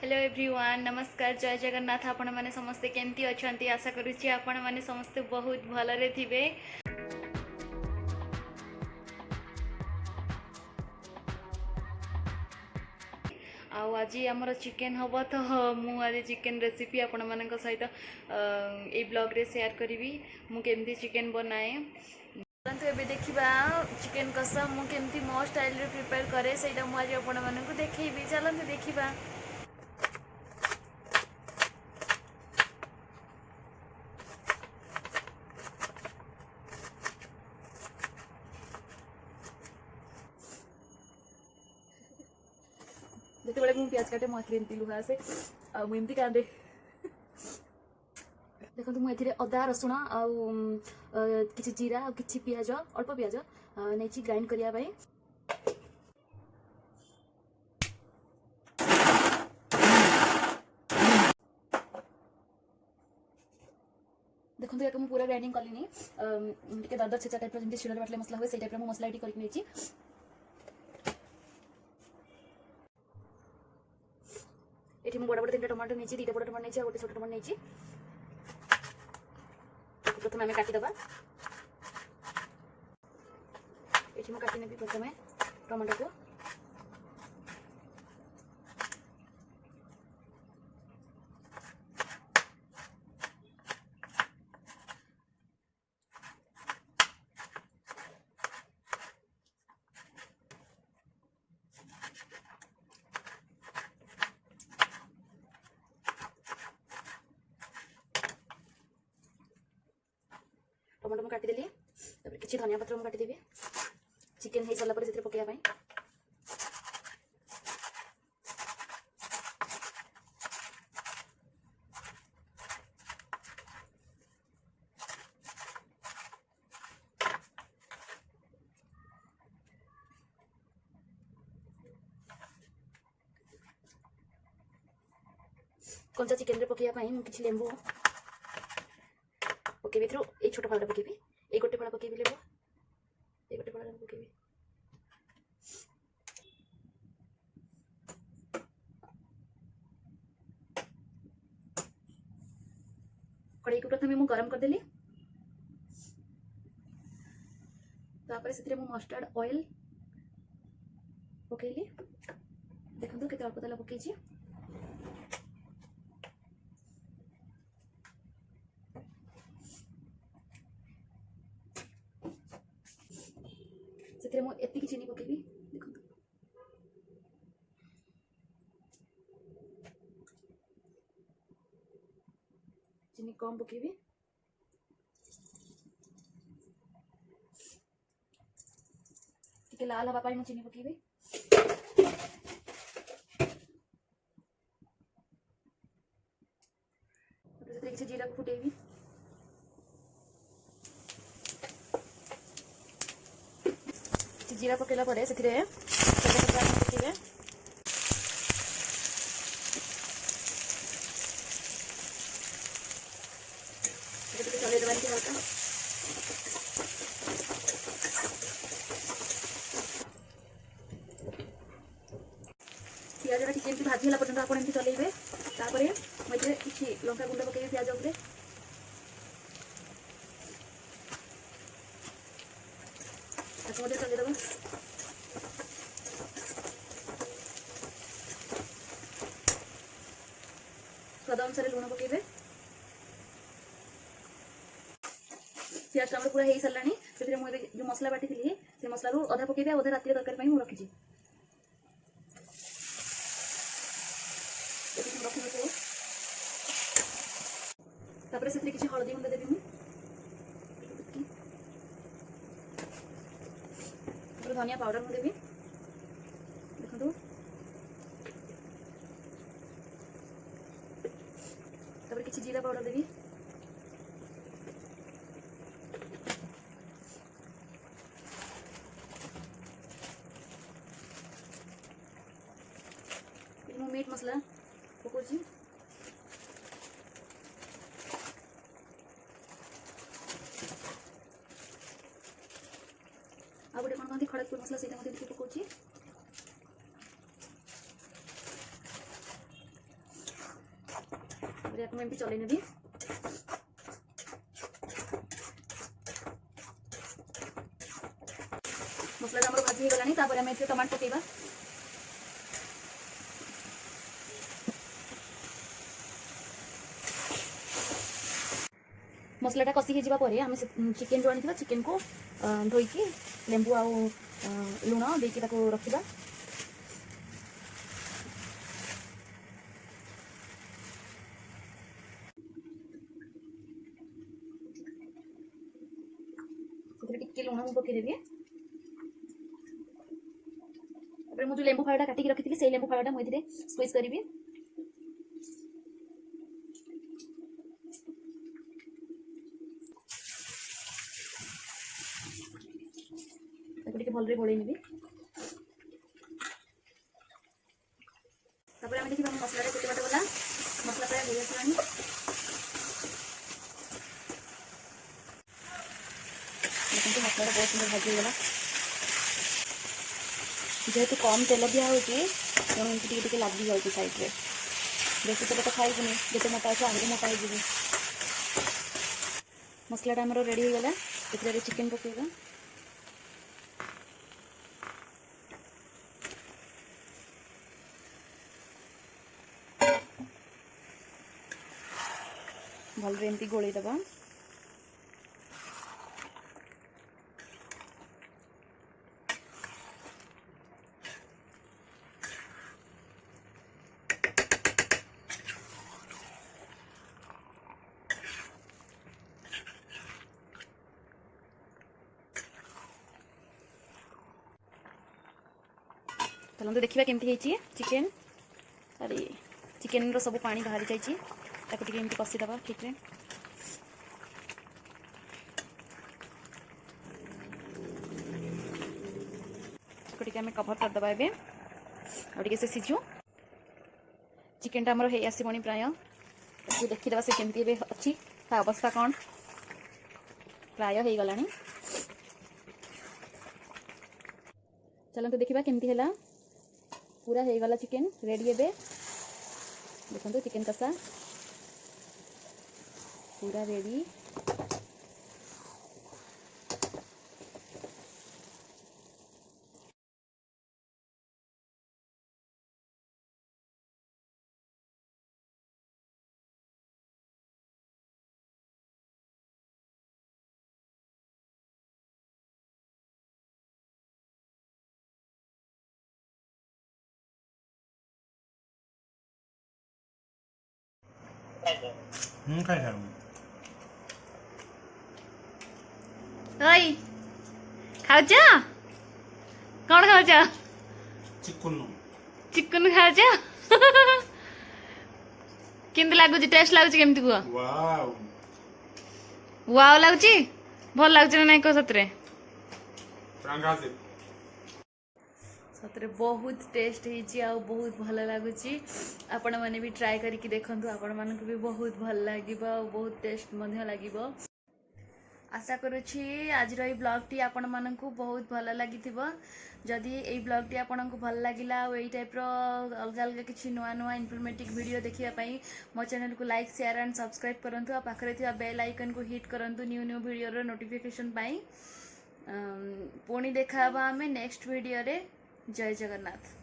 Hello everyone, नमस्कार, जय जगन्नाथ। आपण मैंने समस्ते केमती अछंती? आशा करुच्ची आपण मैंने समस्ते बहुत भलरे थिबे। आज आमर चिकेन हम तो मुझे चिकेन रेसिपी आपण मान सहित ये ब्लॉग रे शेयर करी मुझे चिकेन बनाए। चलते एबे देखा चिकेन कषा मुझे मो स्टाइल रे प्रिपेयर करे से मुझे आपण मानक देखी। चलते देखा। जिते मुझे प्याज काटे मुझे एमती लुहा आसे आमती कांदे। देखो मुझे अदा रसुण कि जीरा आ कि पिज अल्प पिज नहीं ग्राइंड करने। देखो ये मुझे पूरा ग्राइंडिंग कलिनी टे दरदर छेचा टाइप जमी शिଳରେ बाटले मसला हुए से टाइप मसला ये करके नहीं। ये बड़ बड़ 3टा टमाटो नहीं 2टा बड़ टमाटो नहीं गोटे छोट टमाटो नहीं। प्रथम आम काटिदबा। ये मुझे काटी नेबी प्रथम टमाटो को। टमाटो मैं काटिदेली कि धनिया पत्र मैं काटिदेवी। चिकेन हो सारा से पकड़ा कंचा चिकेन पकड़ा कि लेंबू पकेबी थ्रू ये छोट फाड़ा पकेबी ये गोटे फाड़ा पकेबी लेबू ये गोटे फाड़ा पकेबी। कड़ाई को प्रथम मुझे गरम करदेली। तापर से मस्टर्ड ऑयल पकेली। देखो केते अल्प तेल पकई। से मुझे चीनी पकेबी। देखो चीनी कम पकेबी। टिके लाल हवा पाई चीनी पकेबी। किसी जीरा को फुटेबी। जीरा पकेला पड़े से पकेबे चले देवानी हल्का पियाज ठीक भाजी पर्यटन आप चलेबे। मुझे किसी लंका गुंड पकड़े पियाज उपरे चलेदेव। स्वाद अनुसार लुण पकेबे। पियाज टाइम पूरा हो सारा से मुझे जो मसला बाटी थी से मसला रू अधा पकेबे अधा रात तरकारी मुझे रखी तापर से किसी हलदी गुंड देवी धनिया पाउडर मुझे देवी। देखो तापर किसी जीरा पाउडर देवी। मीट मसला पकोची आ गोटे कौन कहते खड़गपुर मसला से पकोची। ମୁଁ ଏମିତି ଚଲେଇ ନେବି। ମସଲାଟା ଆମର ଭାଜି ହେଇଗଲାଣି। ତାପରେ ଆମେ ଏଥିରେ ଟମାଟୋ ପକେଇବା। ମସଲାଟା କଷି ହେଇଯିବା ପରେ ଆମେ ଚିକେନ୍ ଯେଉଁ ଆଣିଥିବା ଚିକେନ୍କୁ ଧୋଇକି ଲେମ୍ବୁ ଆଉ ଲୁଣ ଦେଇକି ତାକୁ ରଖିବା। ସେଥିରେ ଟିକେ ଲୁଣ ମୁଁ ପକେଇଦେବି। ତାପରେ ମୁଁ ଯେଉଁ ଲେମ୍ବୁ ଫାଳଟା କାଟିକି ରଖିଥିଲି ସେଇ ଲେମ୍ବୁ ଫାଳଟା ମୁଁ ଏଥିରେ ସ୍କୁଇଜ୍ କରିବି। ତାକୁ ଟିକେ ଭଲରେ ଗୋଳେଇ ନେବି। ତାପରେ ଆମେ ଦେଖିବା ମସଲାଟା କେତେ ବାଟ ଗଲା। ମସଲା ପ୍ରାୟ ହେଇ ଆସିଲାଣି। ଦେଖନ୍ତୁ ମସଲାଟା ବହୁତ ସୁନ୍ଦର ଭାଜି ହେଇଗଲା। ଯେହେତୁ କମ୍ ତେଲ ଦିଆ ହେଉଛି ତେଣୁ ଏମିତି ଟିକେ ଟିକେ ଲାଗି ଯାଉଛି ସାଇଡ଼୍ରେ। ବେଶୀ ତେଲ ତ ଖାଇବୁନି, ଯେତେ ମୋଟା ଅଛି ଆହୁରି ମୋଟା ହେଇଯିବି। ମସଲାଟା ଆମର ରେଡ଼ି ହେଇଗଲା। ଏଥିରେ ଚିକେନ୍ ପକେଇବା। ଭଲରେ ଏମିତି ଗୋଳେଇ ଦେବା। चलते देखा केमती चिकेन। अरे चिकेन रो सब पानी बाहरी जाइए। ताको टिके एमती कषिदेवा ठीक रे। आम कभर करदे ए से सीझु। चिकेन टा आमर आसबनी प्राय देखीदे से केमती अच्छी ता अवस्था कौन प्राय हो गला। चलते देखा केमती है पूरा हो गला चिकेन रेडी। एबे देखो चिकेन कषा पूरा रेडी। ओई खाउछ कौन खाउछ? चिकन चिकन खाउछ केमती लागुची टेस्ट लागुची केमती कुआ? वाव वाव लागुची भल लागुची ना नहीं को सतरे? सतरे बहुत टेस्ट होइची आ बहुत भल लागुची। आपण माने भी ट्राई करके देखंतु। आपण मानक भी बहुत भल लागिबो आ बहुत टेस्ट मध्य लागिबो। आशा करुछि आज रही ब्लॉग टी आपण मानकु बहुत भल लागिथिबो। जदि एई ब्लॉग टी आपण को भल लागिला आ एई टाइप रो अलग अलग किछि नुआ नुआ इन्फॉर्मेटिव वीडियो देखिया पई मो चैनल को लाइक शेयर एंड सब्सक्राइब करंतु। आ पाखरे थिया बेल आइकन को हिट करंतु न्यू न्यू वीडियो रो नोटिफिकेशन पाई। पुणी देखा हबा हमें नेक्स्ट वीडियो रे। जय जगन्नाथ।